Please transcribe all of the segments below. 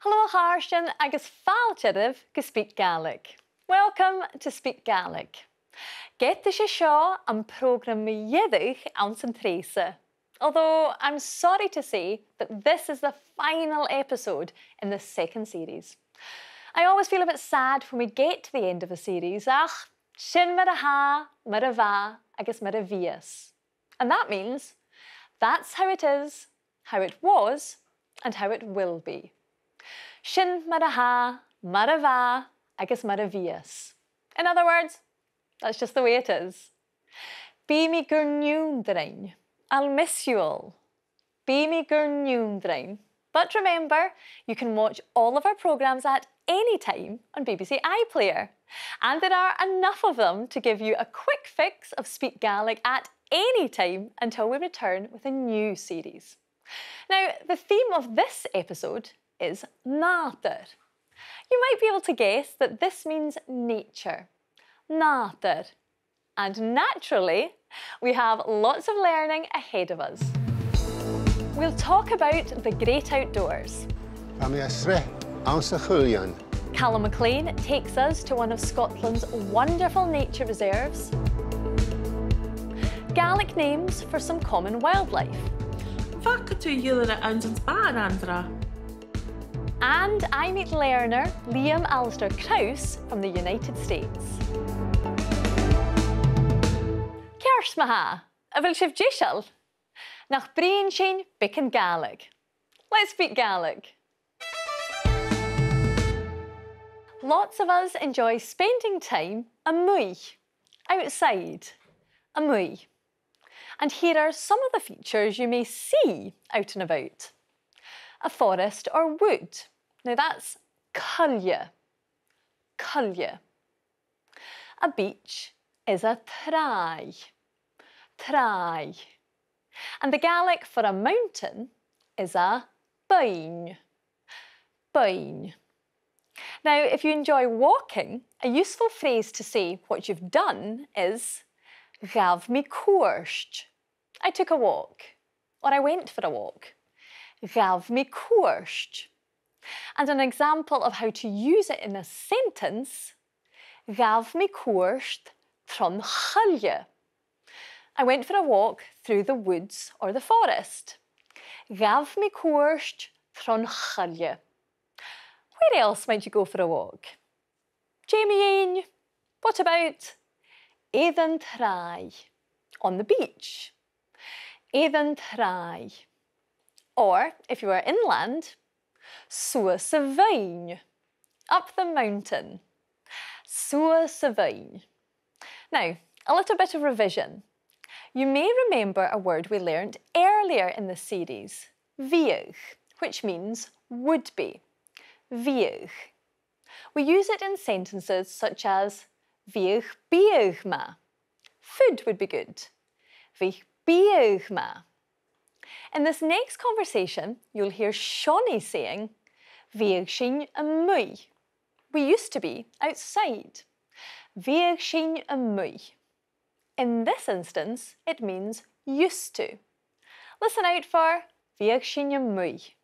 Hello Harshan agus fáilteadh go Speak Gaelic. Welcome to Speak Gaelic. Get sé seo an programme dhéadh an san trésa. Although I'm sorry to say that this is the final episode in the second series. I always feel a bit sad when we get to the end of a series. Ach, sin mar a ha, mar a va, agus mar a vias. And that means that's how it is, how it was, and how it will be. Sin mar a ha, mar a va, agus mar a vias. In other words, that's just the way it is. Bí mi gur tionndadh. I'll miss you all. Bí mi gur tionndadh. But remember, you can watch all of our programmes at any time on BBC iPlayer. And there are enough of them to give you a quick fix of Speak Gaelic at any time until we return with a new series. Now, the theme of this episode is Na Stàitean. You might be able to guess that this means nature. Na Stàitean. And naturally, we have lots of learning ahead of us. We'll talk about the great outdoors. Calum Maclean takes us to one of Scotland's wonderful nature reserves. Gaelic names for some common wildlife. And I meet learner Liam Alastair Crouse from the United States. Kersmaha, a bhfuil sibh díseal? Nach bríonn sin bicin Gaelic. Let's speak Gaelic. Lots of us enjoy spending time outside, amui. And here are some of the features you may see out and about. A forest or wood. Now that's cullia. Cullia. A beach is a trai. Trai. And the Gaelic for a mountain is a bhruidhinn. Bhruidhinn. Now, if you enjoy walking, a useful phrase to say what you've done is gav me cuairt. I took a walk, or I went for a walk. Gav me cuairt. And an example of how to use it in a sentence, gav me cuairt tron chuile. I went for a walk through the woods or the forest. Gav me cuairt tron chuile. Where else might you go for a walk? Jamie, what about h-ath on the beach? H-ath. Or, if you are inland, fo-thiotalan, up the mountain. Fo-thiotalan. Now, a little bit of revision. You may remember a word we learned earlier in the series, bhíodh, which means would be. Bhíodh. We use it in sentences such as bhíodh bíodhma. Food would be good. Bhíodh bíodhma. In this next conversation, you'll hear Shawnee saying, bhíodh sin amui. We used to be outside. Bhíodh sin amui. In this instance, it means used to. Listen out for bhíodh sin amui.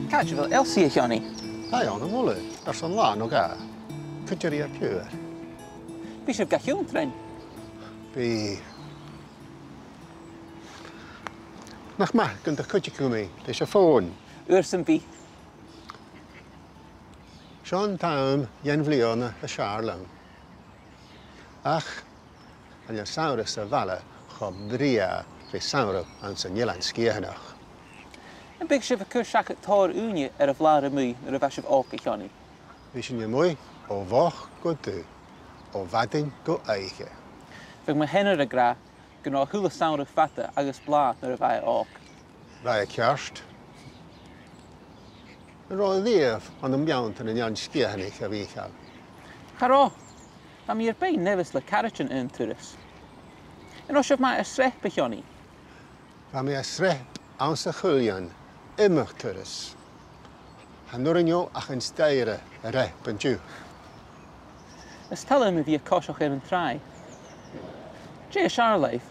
Gàidhlig, Elsie a Johnny. Hi, on the mullet. There's some land, okay? Could you read pure? Bishop Gachiúntrein. Be. Nach ma, gynda could you come me? There's a phone. Ursan B. Sean Town, Yen Vliona, a Charlow. Ach, and your saurus a vala, chobdria, fe sauro, and san yelan skianach. And big ship a cushak at Tor Unia at a Vlara Mui, or a vash of Orca Johnny. Vision your mui, o voch go do, o vadin go eiche. Vig my henner a gra, gna hula sound of fata, agus bla, or a via orc. Via kerst. Roy live on the mountain and yan skianich a vichal. Haro, I'm your bay nevis la carachin in turas. And I should my a srep a Johnny. Vam a srep, ansa chulian. Immer turas. Han norinjo ach en steire a rep and ju. Let's tell him if you koshach and try. Jay Charlife,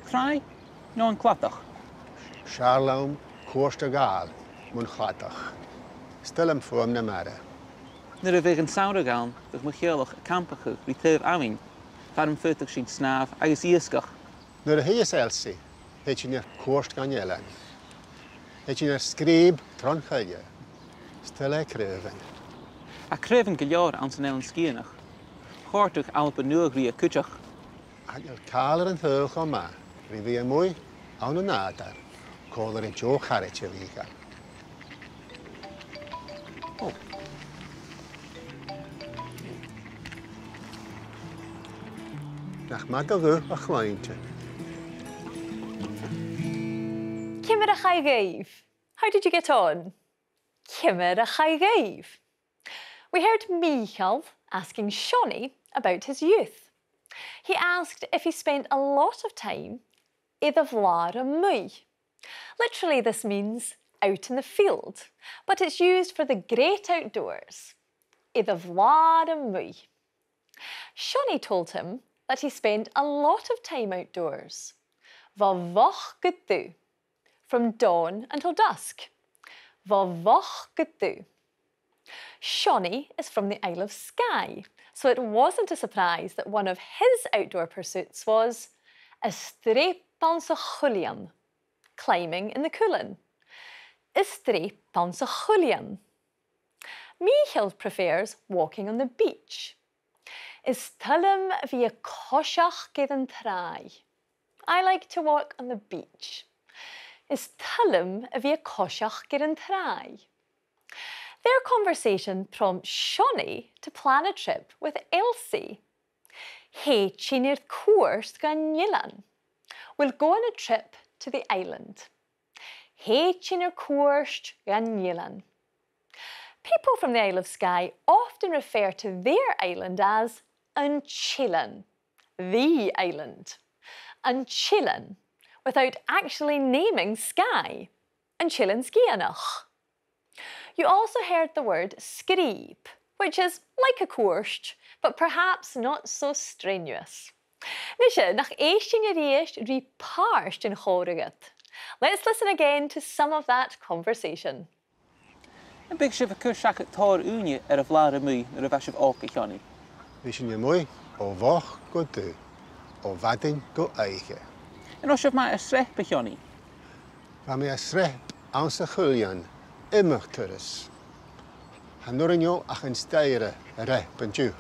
try no an clatach. Charlaum, Costa Gal, mun chhatach. Stilum h-aonaichte. Nuair a bheadh an saoire gán do MacIlleach a campacha rí taobh amhain, fearm fuiteach sin snámh agus íoscach. Nuair a thuas elsaí, heit sin ar cuairt gan ealainn. Heit sin ar scríb tronchaide. Stile creibeann. A creibeann go leor an san eilin scíanach. Chortach alpa nuagraí a cuiteach. Ag ar cálar an thuil chomh maith, rí bhí mwy an nádar, cólar an teo charite bhícha. Oh. Nach mag a bhú a chláinte. Cimar a chaigh. How did you get on? Cimar a chaigh. We heard Michael asking Shawnee about his youth. He asked if he spent a lot of time i the bhláir mwy. Literally this means out in the field, but it's used for the great outdoors. I the bhláir mwy. Shawnee told him that he spent a lot of time outdoors. Va bhoch gydu. From dawn until dusk. Va bhoch gydu. Shawnee is from the Isle of Skye, so it wasn't a surprise that one of his outdoor pursuits was ystraipan sa cheulian, climbing in the Cuillin. Ystraipan sa cheulian. Michael prefers walking on the beach. Is tulum via coisiach gyda'n trai. I like to walk on the beach. Is tulum via coisiach gyda'n trai. Their conversation prompts Shawnee to plan a trip with Elsie. Hey, chinir course gan Gàidhlig. We'll go on a trip to the island. Hey, chinir course gan Gàidhlig. People from the Isle of Skye often refer to their island as an chillan, the island. An chillan, without actually naming Skye. An chillan skianach. You also heard the word scríb, which is like a course, but perhaps not so strenuous. Nisha, nach éisting a réist rí páirst in chóragat. Let's listen again to some of that conversation. An big sibh a cuiseach tóir úine ar a bhláir mwy nuair a bheith sibh áca cheannaí. Bhí sin mwy ó bhoch go dú, ó bhaighinn go éige. An os sibh mai a sreip a cheannaí. Bha mé a sreip an sa cheulian imach turas. Ha nuair inniu ach an staire a reip an dú.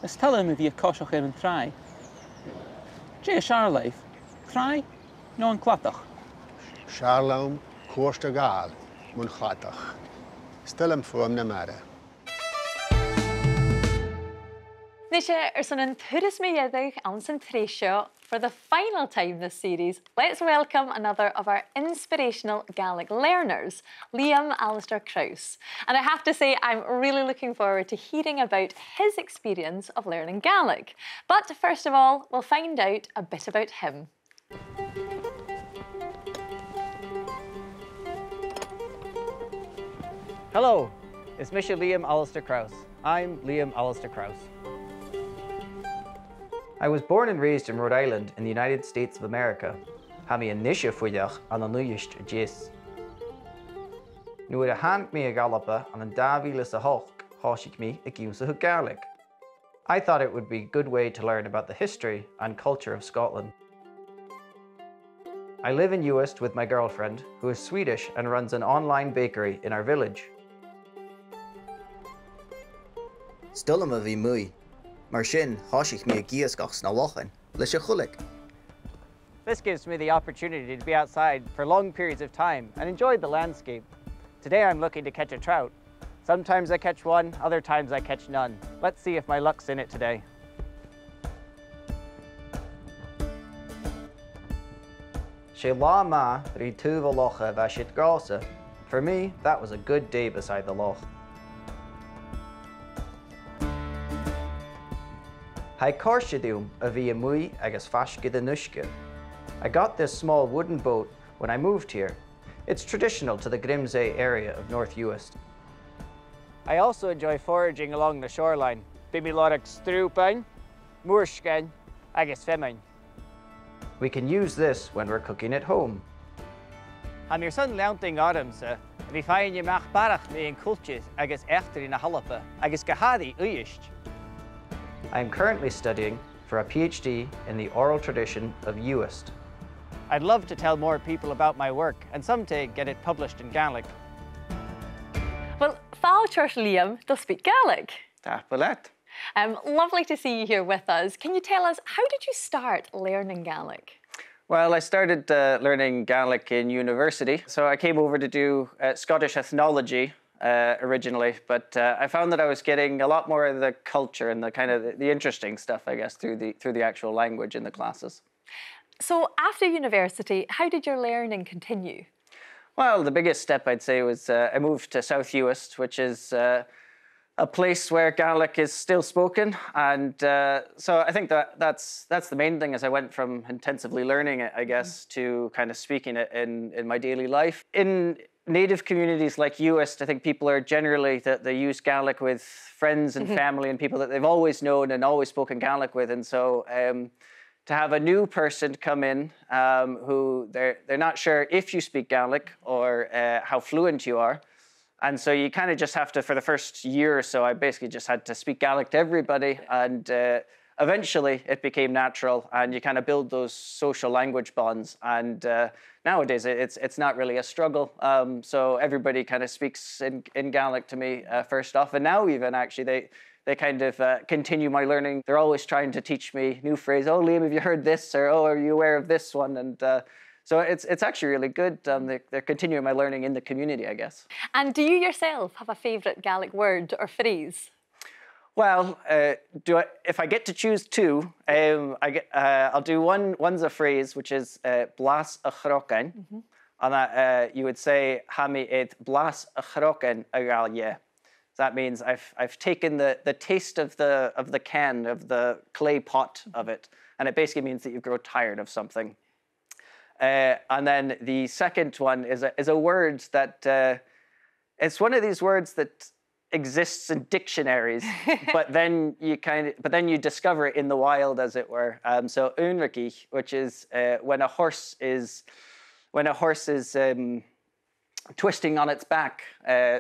Is talum a bhí a coiseach ar an trai. Dé a searlaibh, trai nó an clatach. Searlaim cuairte gáil mun chhatach. Stilum h-aonaichte. Nisha, son an turas meiedig an san tréisio. For the final time this series, let's welcome another of our inspirational Gaelic learners, Liam Alastair Crouse. And I have to say, I'm really looking forward to hearing about his experience of learning Gaelic. But first of all, we'll find out a bit about him. Hello, it's Mr. Liam Alastair Crouse. I'm Liam Alastair Crouse. I was born and raised in Rhode Island in the United States of America. Ha mi nisha fuiach an aonaichte jis. Nuair a hand me a galapa an davile sa hoch, hoshik me a giusa Gaelic. I thought it would be a good way to learn about the history and culture of Scotland. I live in Uist with my girlfriend, who is Swedish and runs an online bakery in our village. Stullam a bhí mwy. Mar sin, thosaigh mé a gíoscach sna bhfhaighinn, leis a chuaigh. This gives me the opportunity to be outside for long periods of time and enjoy the landscape. Today I'm looking to catch a trout. Sometimes I catch one, other times I catch none. Let's see if my luck's in it today. Sé lá ma rí túva locha bheith gása. For me, that was a good day beside the loch. I cóirseadúm a bhí mwy agus fascid a nuisce. I got this small wooden boat when I moved here. It's traditional to the Grimsay area of North Uist. I also enjoy foraging along the shoreline. Bimi lorg strúpain, muirscain, agus femin. We can use this when we're cooking at home. Ha mir son leanting áramsa, bhí fhaighinn amach barach mé an cultúr agus eachtarí na hallapa agus gahadi uisht. I am currently studying for a PhD in the oral tradition of Uist. I'd love to tell more people about my work and someday get it published in Gaelic. Well, fáiltear Liam does speak Gaelic. Tadhal. Lovely to see you here with us. Can you tell us, how did you start learning Gaelic? Well, I started learning Gaelic in university. So I came over to do Scottish ethnology originally, but I found that I was getting a lot more of the culture and the kind of the interesting stuff, I guess, through the actual language in the classes. So after university, how did your learning continue? Well, the biggest step, I'd say, was I moved to South Uist, which is a place where Gaelic is still spoken. And so I think that's the main thing, is I went from intensively learning it, I guess, to kind of speaking it in my daily life. In native communities like Uist, I think people are generally that they use Gaelic with friends and family and people that they've always known and always spoken Gaelic with. And so to have a new person come in who they're not sure if you speak Gaelic or how fluent you are. And so you kind of just have to, for the first year or so, I basically just had to speak Gaelic to everybody. And eventually it became natural and you kind of build those social language bonds. And nowadays it's not really a struggle. So everybody kind of speaks in Gaelic to me first off. And now even actually they kind of continue my learning. They're always trying to teach me new phrases. Oh, Liam, have you heard this? Or, oh, are you aware of this one? And so it's actually really good. They're continuing my learning in the community, I guess. And do you yourself have a favourite Gaelic word or phrase? Well, if I get to choose two, I'll do one's a phrase, which is blas a chrocain. And that you would say, Hami et blas a chrocain agalye. That means I've taken the taste of the can, of the clay pot of it. And it basically means that you grow tired of something. And then the second one is a word that it's one of these words that exists in dictionaries, but then you discover it in the wild, as it were. So eòin-mhara, which is when a horse is twisting on its back.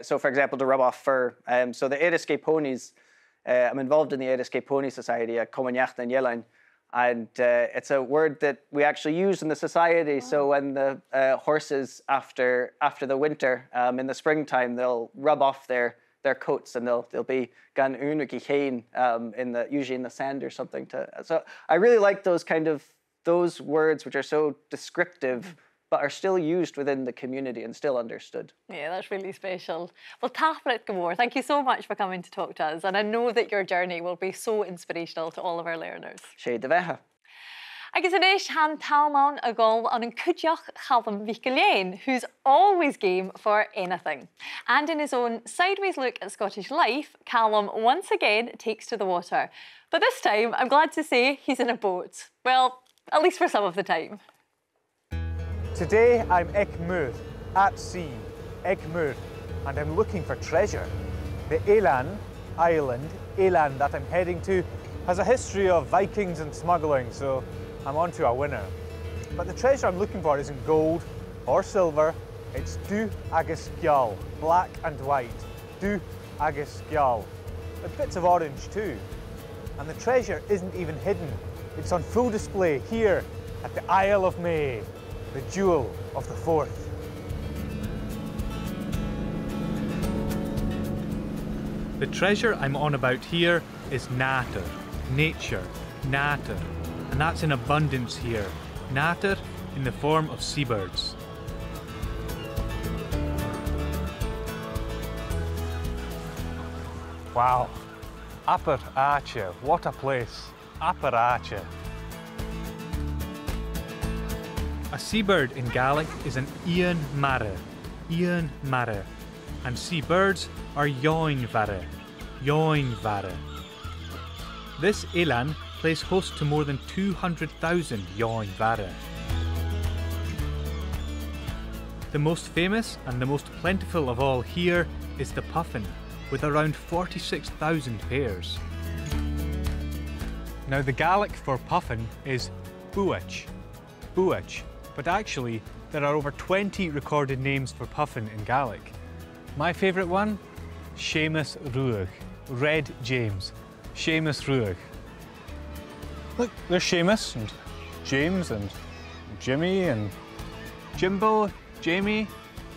So, for example, to rub off fur. So the h-ath ponies, I'm involved in the h-ath pony society at Na Stàitean Aonaichte. And it's a word that we actually use in the society. So when the horses, after the winter, in the springtime, they'll rub off their coats and they'll be gan eòin-mhara usually in the sand or something. So I really like those words which are so descriptive, but are still used within the community and still understood. Yeah, that's really special. Well, thank you so much for coming to talk to us, and I know that your journey will be so inspirational to all of our learners. Gàidhlig. Agus inis han talmán a gáil an cúideach Calum MacIlleathain, who's always game for anything. And in his own sideways look at Scottish life, Calum once again takes to the water. But this time, I'm glad to say he's in a boat. Well, at least for some of the time. Today I'm h-ath, at sea, h-ath, and I'm looking for treasure. The Eòin island, Eòin, that I'm heading to, has a history of Vikings and smuggling, so I'm on to a winner. But the treasure I'm looking for isn't gold or silver, it's du agus gabhail, black and white, du agus gabhail, with bits of orange too. And the treasure isn't even hidden, it's on full display here at the Isle of May. The jewel of the Forth. The treasure I'm on about here is nature, nature, nature, and that's in abundance here. Nature in the form of seabirds. Wow, h-ath, what a place, h-ath. A seabird in Gaelic is an eòin-mhara, eòin-mhara, and seabirds are eòin-mhara, eòin-mhara. This Eòin plays host to more than 200,000 eòin-mhara. The most famous and the most plentiful of all here is the puffin, with around 46,000 pairs. Now the Gaelic for puffin is buach, buach, but actually there are over 20 recorded names for puffin in Gaelic. My favourite one? Seamus Ruach. Red James. Seamus Ruach. Look, there's Seamus and James and Jimmy and Jimbo, Jamie,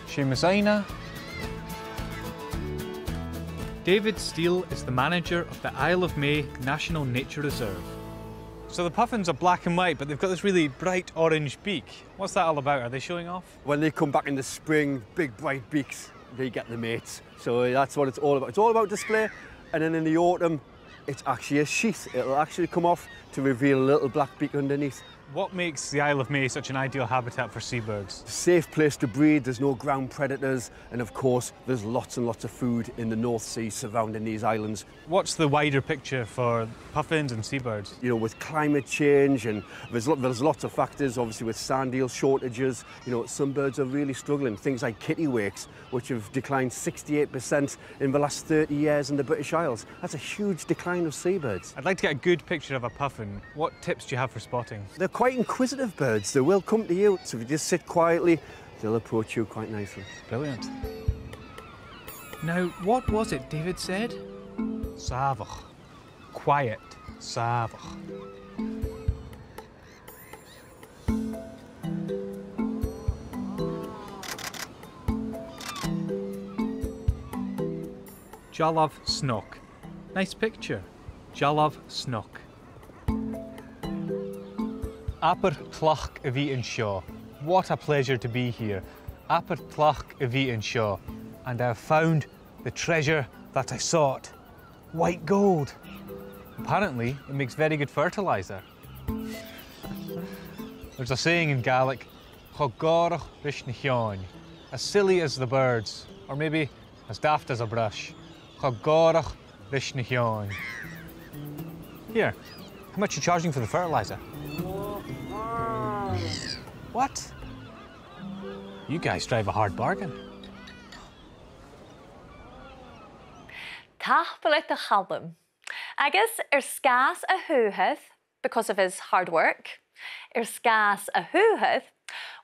Seamus Aina. David Steele is the manager of the Isle of May National Nature Reserve. So the puffins are black and white, but they've got this really bright orange beak. What's that all about? Are they showing off? When they come back in the spring, big bright beaks, they get the mates. So that's what it's all about. It's all about display. And then in the autumn, it's actually a sheath. It'll actually come off to reveal a little black beak underneath. What makes the Isle of May such an ideal habitat for seabirds? Safe place to breed, there's no ground predators, and of course, there's lots and lots of food in the North Sea surrounding these islands. What's the wider picture for puffins and seabirds? You know, with climate change, and there's lots of factors, obviously with sand eel shortages, you know, some birds are really struggling. Things like kittiwakes, which have declined 68% in the last 30 years in the British Isles. That's a huge decline of seabirds. I'd like to get a good picture of a puffin. What tips do you have for spotting? They're quite inquisitive birds. They will come to you. So if you just sit quietly, they'll approach you quite nicely. Brilliant. Now, what was it David said? Savach. Quiet. Savach. Jolov Snook. Nice picture. Jolov Snook. Aper tlach a bhí an seo. What a pleasure to be here. Aper tlach a bhí an seo. And I have found the treasure that I sought. White gold. Apparently, it makes very good fertilizer. There's a saying in Gaelic, "Chogorach rish na tionndadh," as silly as the birds, or maybe as daft as a brush. Chogorach rish na tionndadh. Here, how much are you charging for the fertilizer? What? You guys drive a hard bargain. Tadhal Calum. Agus scas a h-ath because of his hard work. Scas a h-ath.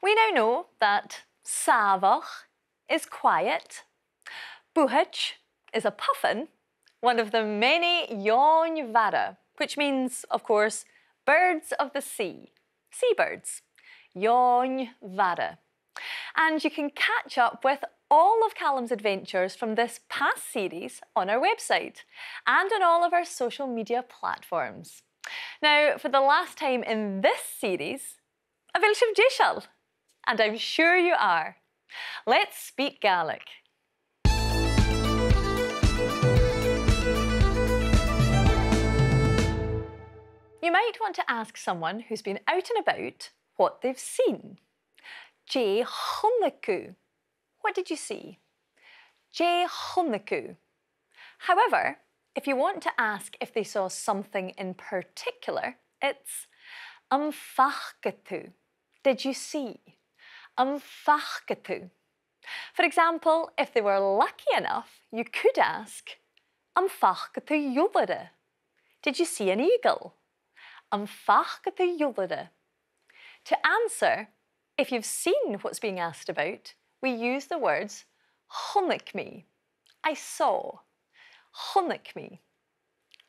We now know that savach is quiet. Bhruidhinn is a puffin, one of the many eòin-mhara, which means, of course, birds of the sea, seabirds. eòin-mhara. And you can catch up with all of Calum's adventures from this past series on our website and on all of our social media platforms. Now, for the last time in this series, a bhfuil sibh díseal, and I'm sure you are. Let's speak Gaelic. You might want to ask someone who's been out and about what they've seen. Je hunnaku. What did you see? Je hunnaku. However, if you want to ask if they saw something in particular, it's fhaighinn. Did you see? Fhaighinn. For example, if they were lucky enough, you could ask fo--thiotalan. Did you see an eagle? Fo--thiotalan. To answer, if you've seen what's being asked about, we use the words hunnic me. I saw. Hunnic me.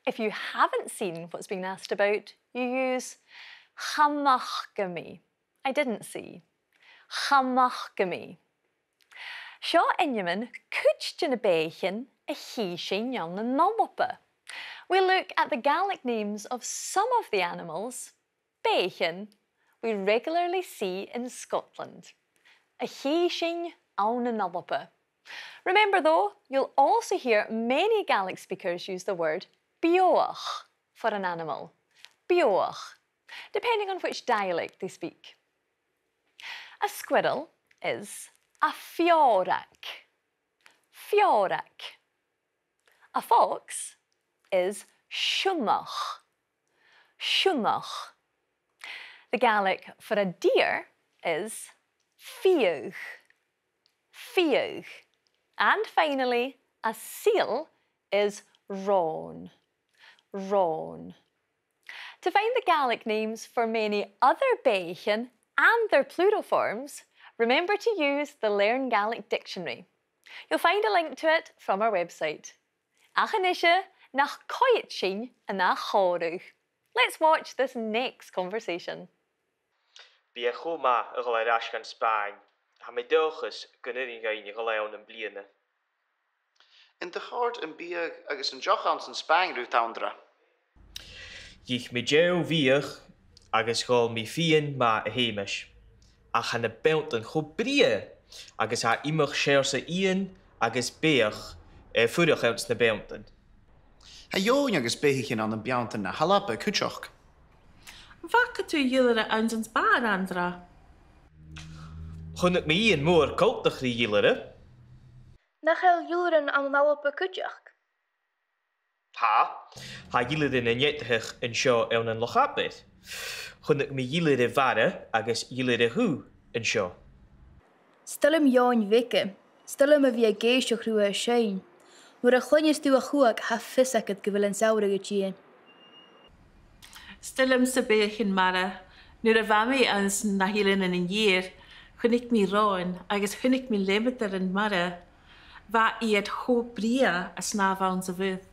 If you haven't seen what's being asked about, you use chamachga me. I didn't see. Chamachga me. Seo inyaman cúid na bhruidhinn a h-ath na Dunlop. We look at the Gaelic names of some of the animals, bhruidhinn, we regularly see in Scotland. A h-ath na Dunlop. Remember though, you'll also hear many Gaelic speakers use the word beoch for an animal. Beoch, depending on which dialect they speak. A squirrel is a fiorak. Fiorak. A fox is siúmach. Siúmach. The Gaelic for a deer is fiúch. Fiúch. And finally, a seal is rón. Rón. To find the Gaelic names for many other bhruidhinn and their plural forms, remember to use the Learn Gaelic dictionary. You'll find a link to it from our website. Achanisha nach coit sin and nach chorúch. Let's watch this next conversation. Bí chuma a go leis gan Spáin, ha mé dulchas gunnaí gaine go leon an bliana. In de chord an bíag agus an jochans an Spáin rút andra. Gich mé deo víach agus gáil mí fian ma a héimeis. Ach han na beantan go bria agus ha imach séir sa íon agus béach fuireach outs na beantan. Ha jóin agus béhichin an beantan na halapa cúteach. Vaca tú díilere an an Spáin andra? Chunnig mé íon mór cultach rí díilere? Nach díileren an halapa cúteach? Ha díilere na nnéitithich an seo an an lochapid. Chunnig mé díilere vara agus díilere hú an seo. Stillim jóin wike, stillim a bhí a géisteach ruú a séin. Nuair a chluinnes tú a chuach ha fisachad go bhfuil an saoire go tíin. Stillim sa h-ath-mhara, nuair a bhamí ans na hílan in an dhéir, chunig mí ráin agus chunig mí leimitar an mhara, bha iad cho bria a snábhain sa bhuid.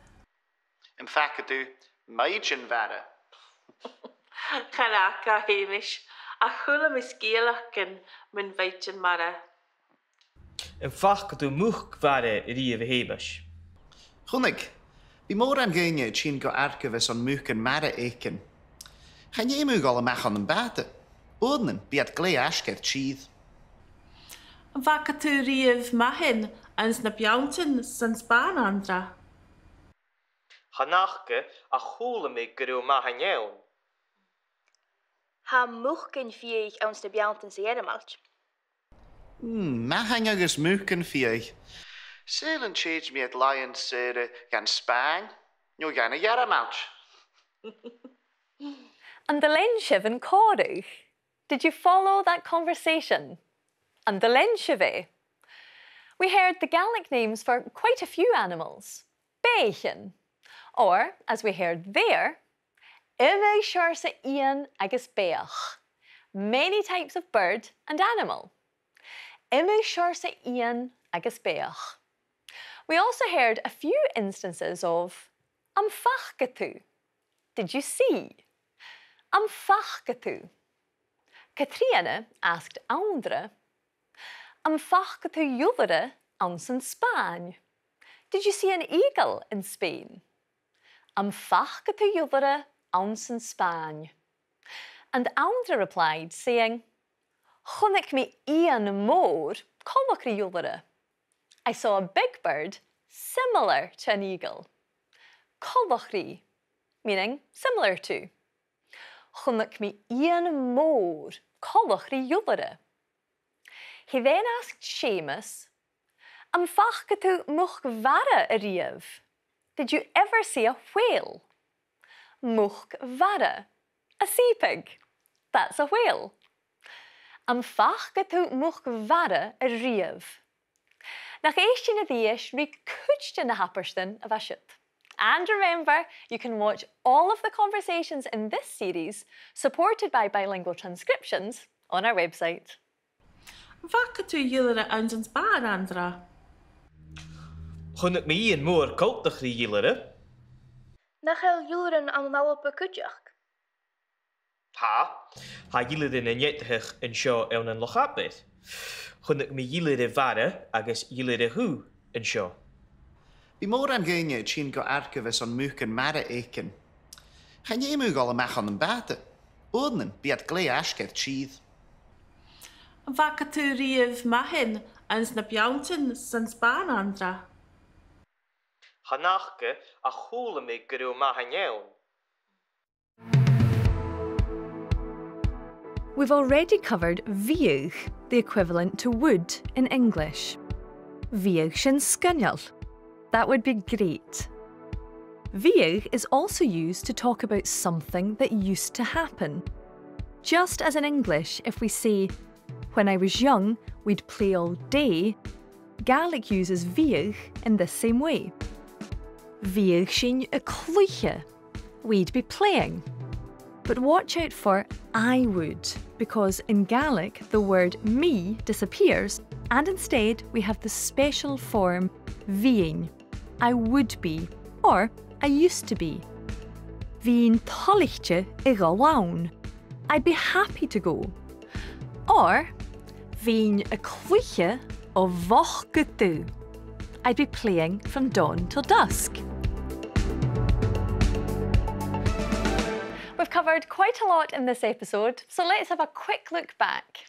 In facadú, maidjin vara. Characha héimiis, a chulam is géalachcin min h-ath-mhara. In fachgadú múch vara rí a héimeis. Chunnig, bí mór an ggéine tín go arcahas an h-ath-mhara écin. Chan éimú gáil amach an bàta. Ódnan, bí at glé asceir tíd. Vaca tú riamh maithin ans na beantan san Spáin andra? Hanachke a chola mé gurú maithaneann. Ha muchcin fiach ans na beantan sa éirimailt. Maithang agus múchan fiach. Sélan tréid mi at lion sere gan Spáin, no gan a éirimailt. And the lenshiv and chorúch. Did you follow that conversation? And the lenshive. We heard the Gaelic names for quite a few animals. Bhruidhinn. Or, as we heard there, h-ath agus béach. Many types of bird and animal. h-ath agus béach. We also heard a few instances of am fachgatú. Did you see? Am fachgatú. Katriana asked Aundra, am fachgatú júlere ans in Spain? Did you see an eagle in Spain? Am fachgatú júlere ans in Spain? And Aundra replied, saying, Chunnig mi ian mór collochri júlere. I saw a big bird similar to an eagle. Collochri, meaning similar to. Chunnig mi ian mór collochri júlere. He then asked Seamus, am fachgatú much vara a riamh? Did you ever see a whale? Much vara, a sea pig. That's a whale. Am fachgatú much vara a riamh. Nach éistin a dhíis rí cúistin na haperstin a bhaisiid. And remember, you can watch all of the conversations in this series, supported by bilingual transcriptions, on our website. Vaca tú díilere ans an Spáin andra? Chunnig mé íon mór cultach rí díilere? Nach díileren an halapa cúteach? Ha díilere na nnéitithich an seo an an lochapid. Chunnig mé díilere vara agus díilere hú an seo. Bí mór an ggéine tín go arcahas an h-ath-mhara écin. Chan éimú gáil amach an bàta. Ódnan, bí at glé asceir tíd. Vaca tú riamh maithin ans na beantan san Spáin andra? Hanachke a chola mé gurú maithaneann. We've already covered bhíoch, the equivalent to wood in English. Bhíoch sin scineal. That would be great. Bhíoch is also used to talk about something that used to happen. Just as in English, if we say, when I was young, we'd play all day, Gaelic uses bhíoch in this same way. Bhíoch sin a clúiche. We'd be playing. But watch out for I would, because in Gaelic the word me disappears and instead we have the special form bhíonn, I would be, or I used to be. Bhíonn toirt i gabhail, I'd be happy to go. Or bhíonn a cluiche ó bhoch I'd be playing from dawn till dusk. We've covered quite a lot in this episode, so let's have a quick look back.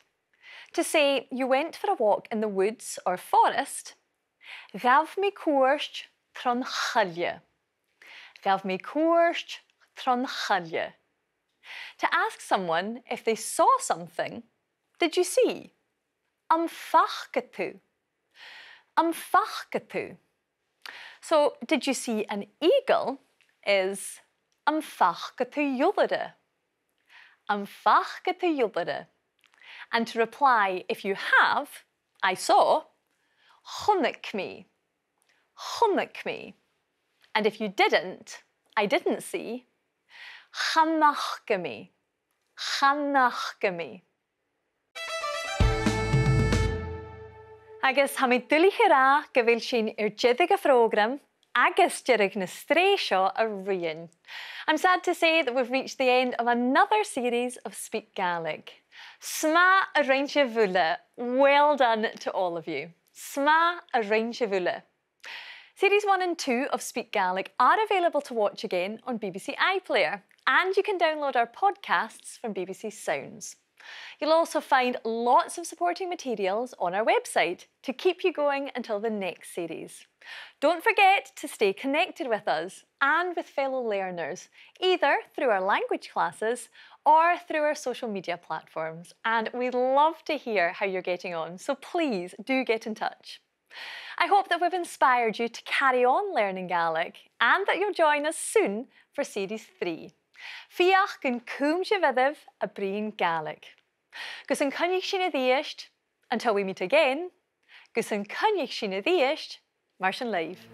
To say you went for a walk in the woods or forest, gaf mi cuairt tron chaile. Gaf mi cuairt tron chaile. To ask someone if they saw something, did you see? Fhaighinn tú. Fhaighinn tú. So, did you see an eagle is fhaighinn tú iulire. Fhaighinn tú iulire. And to reply, if you have, I saw, chonaic me. Chonaic me. And if you didn't, I didn't see, chanaiche me. Chanaiche me. Agus ha mi dúlaithe rá go bhfuil sin dearg a phrógram agus dearg na stréisio a rian. I'm sad to say that we've reached the end of another series of Speak Gaelic. Sma a reinse bhula. Well done to all of you. Sma a reinse bhula. Series 1 and 2 of Speak Gaelic are available to watch again on BBC iPlayer, and you can download our podcasts from BBC Sounds. You'll also find lots of supporting materials on our website to keep you going until the next series. Don't forget to stay connected with us and with fellow learners, either through our language classes or through our social media platforms. And we'd love to hear how you're getting on, so please do get in touch. I hope that we've inspired you to carry on learning Gaelic and that you'll join us soon for Series 3. Fiach gan cúmse vidh a brín Gaelic. Gus an cynnig sin a ddiest, until we meet again, gus an cynnig sin a ddiest, mar sin leif.